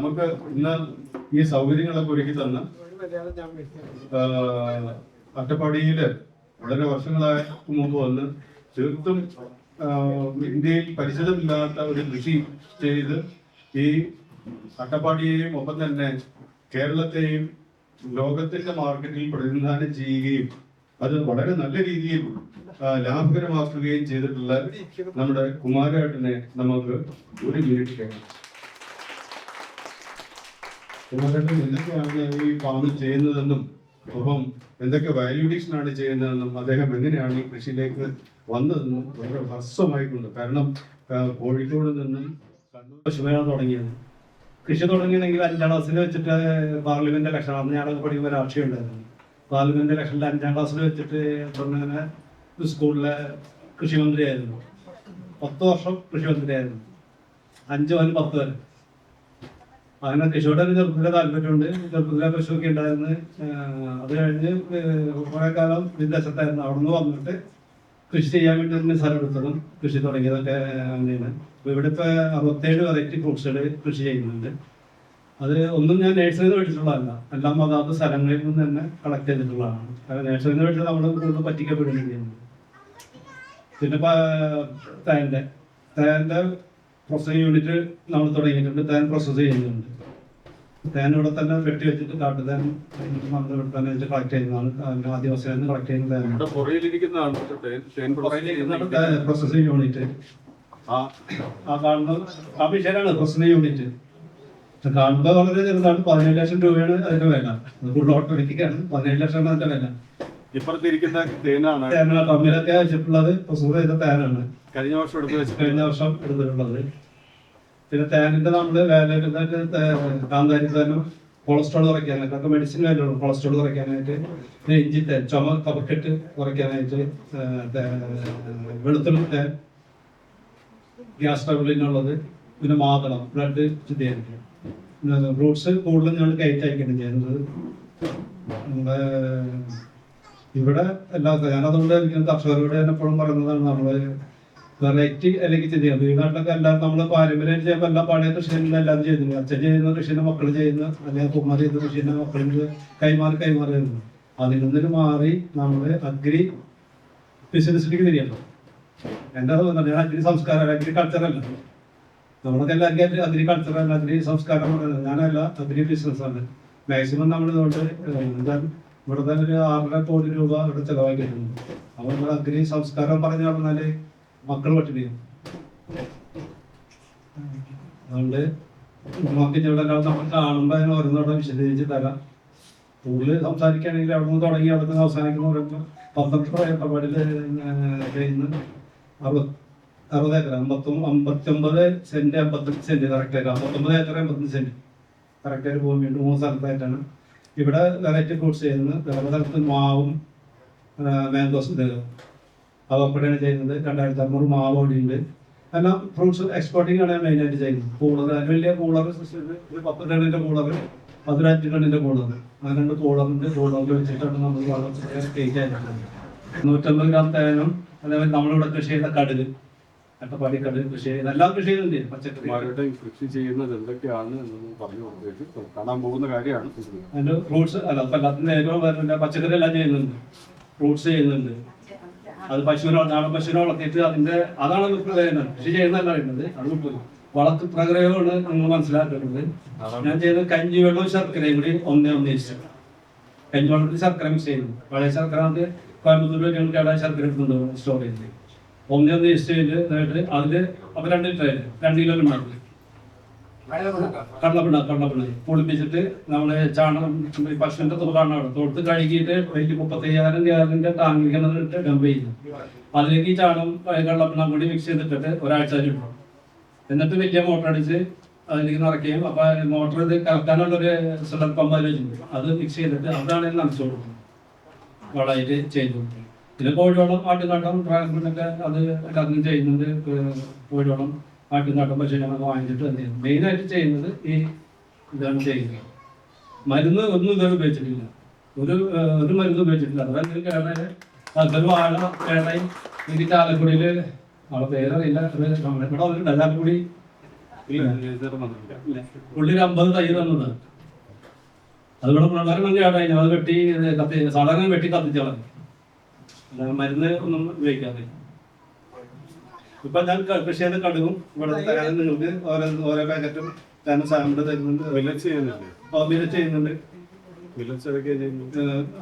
നമുക്ക് ഇന്ന് ഈ സൗകര്യങ്ങളൊക്കെ ഒരുക്കി തന്ന അട്ടപ്പാടിയില് വളരെ വർഷങ്ങളായ മുമ്പ് വന്ന് തീർത്തും ഇന്ത്യയിൽ പരിചിതമില്ലാത്ത ഒരു കൃഷി ചെയ്ത് ഈ അട്ടപ്പാടിയെയും ഒപ്പം തന്നെ കേരളത്തെയും ലോകത്തിന്റെ മാർക്കറ്റിൽ പ്രതിനിധാനം ചെയ്യുകയും അത് വളരെ നല്ല രീതിയിൽ ലാഭകരമാക്കുകയും ചെയ്തിട്ടുള്ള നമ്മുടെ കുമാരേട്ടനെ നമുക്ക് ഒരു മിനിറ്റ് കേൾക്കാം. കുമാരേട്ടൻ എന്തൊക്കെയാണ് ഈ ഫാമിൽ ചെയ്യുന്നതെന്നും ഒപ്പം എന്തൊക്കെ വാല്യൂ അഡീഷൻ ആണ് ചെയ്യുന്നതെന്നും അദ്ദേഹം എങ്ങനെയാണ് ഈ കൃഷിയിലേക്ക് വന്നതെന്നും വളരെ ഹ്രസ്വമായിട്ടുണ്ട്. കാരണം കോഴിക്കോട് നിന്നും പശുമേള തുടങ്ങിയത് കൃഷി തുടങ്ങിയെങ്കിൽ 5ാം ക്ലാസ്സിൽ വെച്ചിട്ട് പാർലമെന്റ് ഇലക്ഷൻ അന്ന് ഞാനൊക്കെ പഠിക്കുമ്പോൾ രാഷ്ട്രീയം ഉണ്ടായിരുന്നു. പാർലമെന്റ് ഇലക്ഷനിൽ 5ാം ക്ലാസ്സിൽ വെച്ചിട്ട് പറഞ്ഞങ്ങനെ സ്കൂളിലെ കൃഷിമന്ത്രിയായിരുന്നു. 10 വർഷം കൃഷിമന്ത്രിയായിരുന്നു, 5 മുതൽ 10 വരെ. അങ്ങനെ കൃഷിയോടെ ചെറുപ്പത്തിലെ താല്പര്യമുണ്ട്. ചെറുപ്പത്തിലെ പശുവൊക്കെ ഉണ്ടായിരുന്നു. അത് കഴിഞ്ഞ് കുറെ കാലം വിദേശത്തായിരുന്നു. അവിടെ നിന്ന് വന്നിട്ട് കൃഷി ചെയ്യാൻ വേണ്ടി തന്നെ സ്ഥലം എടുത്തതും കൃഷി തുടങ്ങിയതൊക്കെ അങ്ങനെയാണ്. അപ്പോൾ ഇവിടെ ഇപ്പോൾ 67 വെറൈറ്റി ഫ്രൂട്ട്സുകൾ കൃഷി ചെയ്യുന്നുണ്ട്. അത് ഒന്നും ഞാൻ നേഴ്സറിയിൽ നിന്ന് മേടിച്ചിട്ടുള്ളതല്ല, എല്ലാം അതാത് സ്ഥലങ്ങളിൽ നിന്ന് തന്നെ കളക്ട് ചെയ്തിട്ടുള്ളതാണ്. നേഴ്സറിയിൽ നിന്ന് മേടിച്ചത് നമ്മൾ കൂടുതൽ പറ്റിക്കപ്പെടുകയാണ് ചെയ്യുന്നത്. പിന്നെ തേൻ്റെ പ്രോസസ്സിംഗ് യൂണിറ്റ് നമ്മൾ തുടങ്ങിയിട്ടുണ്ട്. തേൻ പ്രോസസ്സ് ചെയ്യുന്നുണ്ട്. തേൻ ഇവിടെ തന്നെ വെട്ടി വെച്ചിട്ട് കാട്ടുതേൻ നമ്മൾ ഇവിടെ തന്നെ വെച്ച് കളക്ട് ചെയ്യുന്നതാണ്. ആദിവാസികളിൽ നിന്ന് കളക്ട് ചെയ്യുന്ന പ്രോസസ്സിംഗ് യൂണിറ്റ്. ആ കാണുന്നത് ആ വിഷയമാണ് പ്രോസസ്സിംഗ് യൂണിറ്റ്. കാണുമ്പോൾ വളരെ ചെറുതാണ്. 17 ലക്ഷം രൂപയാണ് അതിന്റെ വില. ഫുൾ ഓട്ടോമാറ്റിക്കാണ്. 17 ലക്ഷം അതിന്റെ വില. ഇപ്പുറത്തിരിക്കുന്ന തേനാണ്. ടമ്മിലൊക്കെ വെച്ചിട്ടുള്ളത് പ്രസൂർ ചെയ്ത തേനാണ്. കഴിഞ്ഞ വർഷം എടുത്തിട്ടുള്ളത്. പിന്നെ തേനിന്റെ നമ്മള് കാന്താരി തേനും കൊളസ്ട്രോൾ കുറയ്ക്കാനായിട്ട് മെഡിസിൻ വാല്യൂ കൊളസ്ട്രോൾ കുറയ്ക്കാനായിട്ട്, ഇഞ്ചി തേൻ, ചുമ കഫക്കെട്ട് കുറയ്ക്കാനായിട്ട്, വെളുത്തുള്ളി തേൻ, ഗ്യാസ് ട്രബിളിനുള്ളത്, പിന്നെ മാതളം, ബ്ലഡ് ശുദ്ധീകരിക്കുക. ഫ്രൂട്ട്സ് കൂടുതലും ഞങ്ങൾ കയറ്റി അയക്കുകയാണ് ചെയ്യുന്നത്. നമ്മുടെ ഇവിടെ ഞാനതുകൊണ്ട് കർഷകരോട് ഞാൻ എപ്പോഴും പറയുന്നതാണ്, നമ്മള് വെറൈറ്റി അല്ലെങ്കിൽ ചെയ്യുക. വീടുകളിലൊക്കെ എല്ലാവരും നമ്മൾ പാരമ്പര്യം ചെയ്യുമ്പോൾ എല്ലാം പഴയ കൃഷി എല്ലാവരും ചെയ്യുന്നു. അച്ഛൻ ചെയ്യുന്ന കൃഷിന്റെ മക്കൾ ചെയ്യുന്ന, അല്ലെങ്കിൽ കുമാർ ചെയ്യുന്ന കൃഷിന്റെ മക്കളിൽ കൈമാറി വരുന്നു. അതിൽ നിന്നൊരു മാറി നമ്മൾ അഗ്രി ബിസിനസ്സിലേക്ക് തിരിയണം. എൻ്റെ അത് ഞാൻ അഗ്രി സംസ്കാരം, അഗ്രികൾച്ചറല്ല. നമ്മളൊക്കെ എല്ലാം അഗ്രികൾച്ചറല്ല, അഗ്രി സംസ്കാരം പറയുന്നത്. ഞാനല്ല, അഗ്രി ബിസിനസ്സാണ്. മാക്സിമം നമ്മൾ ഇതുകൊണ്ട് ഇവിടെ തന്നെ ഒരു 6.5 കോടി രൂപ ഇവിടെ ചെലവാക്കിയിട്ടുണ്ട്. അപ്പോൾ നമ്മൾ അഗ്രി സംസ്കാരം പറഞ്ഞു പറഞ്ഞാല് മക്കൾ പട്ടിണിയും. അതുകൊണ്ട് നമുക്ക് ഇവിടെ നമ്മൾ കാണുമ്പോൾ അതിന് ഓരോന്നോടെ വിശദീകരിച്ച് തരാം. കൂടുതൽ സംസാരിക്കുകയാണെങ്കിൽ അവിടെ നിന്ന് തുടങ്ങി അവിടെ നിന്ന് അവസാനിക്കുന്ന പറയുമ്പോൾ 12 ഏക്കർ ചെയ്യുന്ന 60 ഏക്കർ 59 സെന്റ് 55 സെന്റ് കറക്റ്റായിട്ട് 59 ഏക്കർ 55 സെന്റ് കറക്റ്റായിട്ട് പോകാൻ വേണ്ടി 3 സ്ഥലത്തായിട്ടാണ് ഇവിടെ വെറൈറ്റി ഫ്രൂട്ട്സ് ചെയ്യുന്നത്. വേറെ സ്ഥലത്ത് മാവും മാംഗോസ് അതപ്പോഴാണ് ചെയ്യുന്നത്. 2600 മാവ് ഓടിയുണ്ട്. എല്ലാം ഫ്രൂട്ട്സ് എക്സ്പോർട്ടിംഗ് ആണ് മെയിനായിട്ട് ചെയ്യുന്നത്. കൂളർ, അതിന് വലിയ കൂളർ, ഒരു 10 ടണ്ണിന്റെ കൂളർ, 15 ടണ്ണിന്റെ കൂളർ, അങ്ങനെ 2 കൂളറിൽ വെച്ചിട്ടാണ് നമ്മൾ കേക്ക് ആയിട്ടുള്ളത്. 150 ഗ്രാം തേനും, അതേപോലെ നമ്മളിവിടെ കൃഷി ചെയ്യുന്ന കടുക്, അട്ടപ്പാടി കടുക് കൃഷി ചെയ്യുന്ന എല്ലാം കൃഷി ചെയ്യുന്നുണ്ട്. പച്ചക്കറി കൃഷി ചെയ്യുന്നത് എന്തൊക്കെയാണ് എന്നൊന്നും പറഞ്ഞു കാണാൻ പോകുന്ന കാര്യമാണ്. അതിന്റെ ഫ്രൂട്ട്സ് അല്ല, അപ്പൊ എല്ലാത്തിന്റെ ഏറ്റവും വരുന്നില്ല. പച്ചക്കറി എല്ലാം ചെയ്യുന്നുണ്ട്, ഫ്രൂട്ട്സ് ചെയ്യുന്നുണ്ട്. അത് നാടൻ പശുവിനെ വളർത്തിയിട്ട് അതാണ് കൃഷി ചെയ്യുന്നതല്ല പറയുന്നത്. അത് വളർത്തു പ്രഗ്രഹമാണ് നിങ്ങൾ മനസ്സിലാക്കുന്നത്. ഞാൻ ചെയ്യുന്നത് കഞ്ഞിവെള്ളവും ശർക്കരയും കൂടി 1:1 കഞ്ഞിവെള്ളത്തിൽ ശർക്കര മിക്സ് ചെയ്യുന്നു. പഴയ ശർക്കര കോയമ്പത്തൂർ കേടായ ശർക്കര എടുത്തുണ്ട് സ്റ്റോർ ചെയ്ത് 1:1 ചെയ്തിട്ട് അതില് അപ്പൊ 2 ലിറ്റർ 2 കിലോ ഉണ്ടാക്കും. കടലപ്പിണ്ണ പൊളിപ്പിച്ചിട്ട് നമ്മള് ചാണകം പശുവിന്റെ തോടാണ് തൊടുത്ത് കഴുകിയിട്ട് 35,000 ഗ്യാലറിന്റെ ടാങ്കിലിട്ട് ഡംപ് ചെയ്യുന്നു. അതിലേക്ക് ഈ ചാണകം കടലപ്പിണ്ണ കൂടി മിക്സ് ചെയ്തിട്ടിട്ട് ഒരാഴ്ച ഇടും. എന്നിട്ട് വലിയ മോട്ടർ അടിച്ച് അതിലേക്ക് നിറയ്ക്കുകയും അപ്പൊ മോട്ടർ ഇത് കറക്കാനുള്ളൊരു സിലർ പമ്പ് വെച്ചിട്ടുണ്ട്. അത് മിക്സ് ചെയ്തിട്ട് അതാണ് നനച്ചു കൊടുക്കുന്നത്, വളമായിട്ട് ചെയ്തു കൊടുക്കും. പിന്നെ കോഴിവളം, ആട്ടുകാട്ടം, ഡ്രാഗൺഫ്രൂട്ടൊക്കെ അത് എല്ലാത്തിനും ചെയ്യുന്നുണ്ട്. കോഴിവളം, ആട്ടുകാട്ടം, പശുവിനൊക്കെ വാങ്ങിച്ചിട്ട് എന്ത് ചെയ്യുന്നു. മെയിനായിട്ട് ചെയ്യുന്നത് ഈ ഇതാണ് ചെയ്യുന്നത്. മരുന്ന് ഒന്നും ഇതുവരെ ഉപയോഗിച്ചിട്ടില്ല, ഒരു മരുന്ന് ഉപയോഗിച്ചിട്ടില്ല. അതായത് കേരള അതൊരു വാഴ കേരളയും എനിക്ക് ചാലക്കുടിയിൽ ആളെ പേരറിയില്ല. ഇവിടെ വന്നിട്ടുണ്ട്. ചാലക്കുടി പുള്ളി ഒരു 50 തൈ തന്നതാണ്. അതുകൊണ്ട് പ്രധാനം കേട്ടായി അത് വെട്ടി സാധാരണ വെട്ടി കത്തിച്ചോളാം, മരുന്ന് ഒന്നും ഉപയോഗിക്കാതെ. ഇപ്പൊ ഞാൻ കൃഷി ചെയ്ത് കടുകും ഇവിടെ തരാൻ നിങ്ങൾക്ക് ഓരോ പാക്കറ്റും തന്നെ സാധനം തരുന്നുണ്ട്. ചെയ്യുന്നുണ്ട്,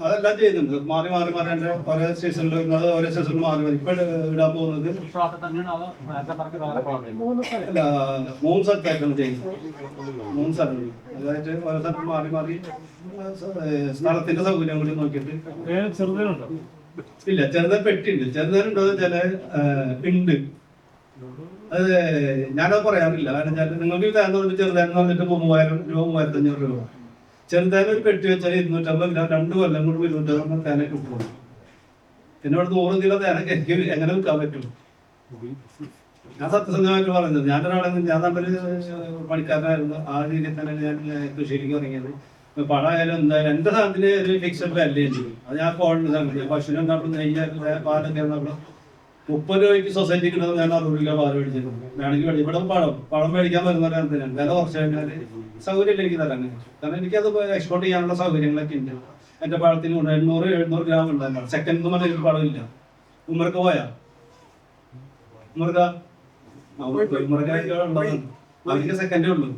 അതെല്ലാം ചെയ്യുന്നുണ്ട്. മാറി മാറി മാറി എൻ്റെ ഓരോ സീസണിൽ വരുന്നത് ഓരോ സീസണിൽ മാറി മാറി. ഇപ്പൊ ഇടാൻ പോകുന്നത് 3 സ്ഥലത്തായിട്ടാണ് ചെയ്യുന്നത്. 3 സ്ഥലങ്ങൾ, അതായത് ഓരോ സ്ഥലത്ത് മാറി മാറി സ്ഥലത്തിന്റെ സൗകര്യം കൂടി നോക്കിയിട്ട്. ഇല്ല, ചെറുതാൻ പെട്ടിണ്ട്. ചെറുതാനുണ്ടോ ചില ഉണ്ട്. അത് ഞാനത് പറയാറില്ല. കാരണം നിങ്ങൾക്ക് തേങ്ങ ചെറുതാൻ പറഞ്ഞിട്ട് 3000 രൂപ 3500 രൂപ. ചെറുതാനും ഒരു പെട്ടി വെച്ചാൽ 250 ഗ്രാം 2 കൊല്ലം കൊണ്ട് 250 തേന കിട്ടുള്ളൂ. പിന്നെ ഇവിടെ 100 കിലോ തേനൊക്കെ എനിക്ക് എങ്ങനെ വിൽക്കാൻ പറ്റും? ഞാൻ സത്യസന്ധമായിട്ട് പറയുന്നത്. ഞാനൊരാളെ ഞാൻ നല്ലൊരു പണിക്കാരനായിരുന്നു. ആ രീതിയിൽ തന്നെ ഞാൻ കൃഷിയിലേക്ക് ഇറങ്ങിയത്. പഴമായാലും എന്തായാലും എൻ്റെ സാധനത്തിന് ഒരു ഫിക്സഡ് വാല്യൂ ചെയ്യും. അത് ഞാൻ പശുവിനെ ഉണ്ടാകുമ്പോൾ നെയ്യായിട്ട് പാലൊക്കെ നമ്മൾ 30 രൂപയ്ക്ക് സൊസൈറ്റി കിട്ടുന്നത് ഞാൻ 60 കിലോ പാല് മേടിച്ചിട്ടുണ്ട്. വേണമെങ്കിൽ ഇവിടെ പഴം മേടിക്കാൻ വരുന്നവരാണ് തരാൻ. വില കുറച്ച് കഴിഞ്ഞാൽ സൗകര്യം എനിക്ക് തരാൻ. കാരണം എനിക്കത് എക്സ്പോർട്ട് ചെയ്യാനുള്ള സൗകര്യങ്ങളൊക്കെ ഉണ്ട്. എൻ്റെ പഴത്തിന് 800-700 ഗ്രാം ഉണ്ടാകും. സെക്കൻഡ് എന്ന് പറഞ്ഞാൽ പഴമില്ല. ഉമ്മർക്ക് പോയാ അവർക്ക് സെക്കൻഡേ ഉള്ളൂ.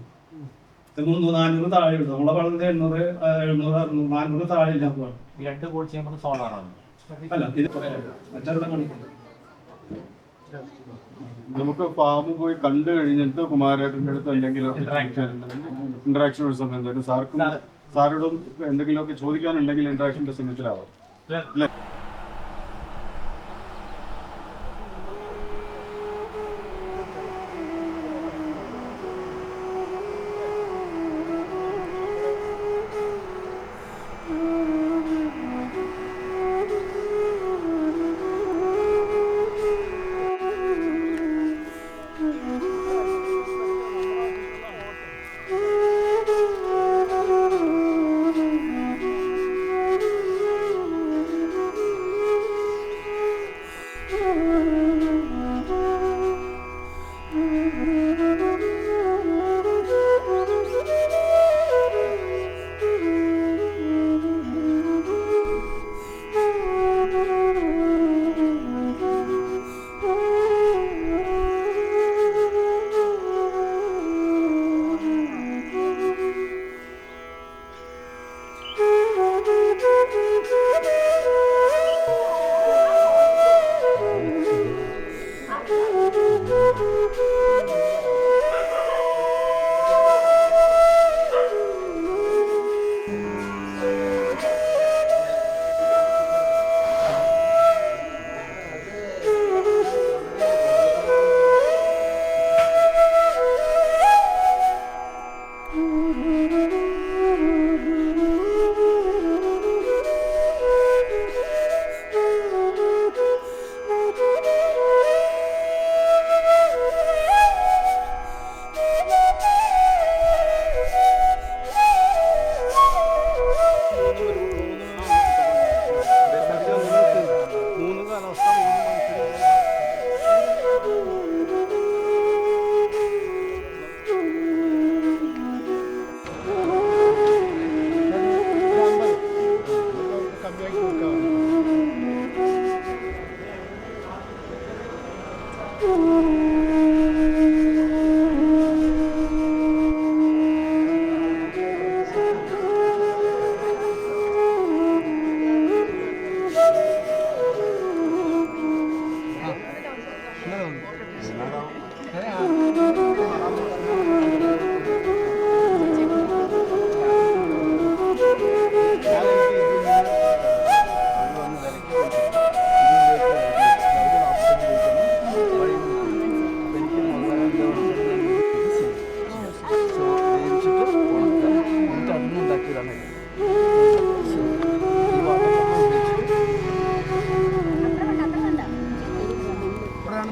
300-400 താഴെ ഉള്ളൂ. നമ്മളെ പഴത്തിന് 800-700-600-400 താഴെ ഇല്ല. അല്ല, ഇത് മറ്റൊരു മണിക്കൂർ നമുക്ക് ഫാമിൽ പോയി കണ്ടു കഴിഞ്ഞിട്ട് കുമാരേട്ടൻ്റെ അടുത്ത് എന്തെങ്കിലും ഇന്ററാക്ഷൻ ഒരു സമയം തരും. സാരോടും എന്തെങ്കിലുമൊക്കെ ചോദിക്കാനുണ്ടെങ്കിൽ ഇന്ററാക്ഷൻ്റെ സമയത്തിലാവാം.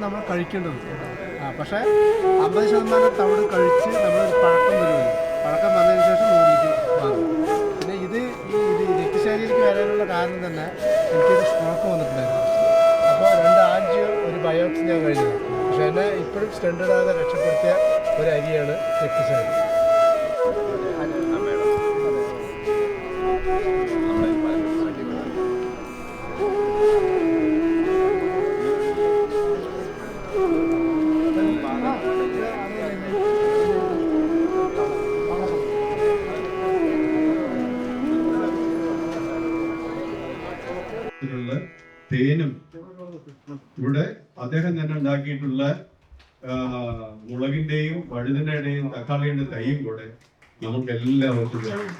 നമ്മൾ കഴിക്കേണ്ടത്. പക്ഷേ 50% തവിട് കഴിച്ച് നമ്മളൊരു പഴക്കം വരുമല്ലോ. പഴക്കം വന്നതിന് ശേഷം നൂറിലേക്ക് മാറും. പിന്നെ ഇത് രക്തശാലിയിലേക്ക് വരാനുള്ള കാരണം തന്നെ എനിക്കൊരു സ്ട്രോക്ക് വന്നിട്ടുണ്ടായിരുന്നു. അപ്പോൾ 2 ആൻജിയോ ഒരു ബയോപ്സി ഞാൻ കഴിഞ്ഞത്. പക്ഷേ എന്നെ ഇപ്പോഴും സ്റ്റെൻഡ് ഇടാതെ രക്ഷപ്പെടുത്തിയ ഒരു അരിയാണ് രക്തശാലി. തേനും ഇവിടെ അദ്ദേഹം തന്നെ ഉണ്ടാക്കിയിട്ടുള്ള മുളകിന്റെയും വഴുതനയുടെയും തക്കാളിയുടെ തൈയും കൂടെ നമുക്ക് എല്ലാവർക്കും വേണം.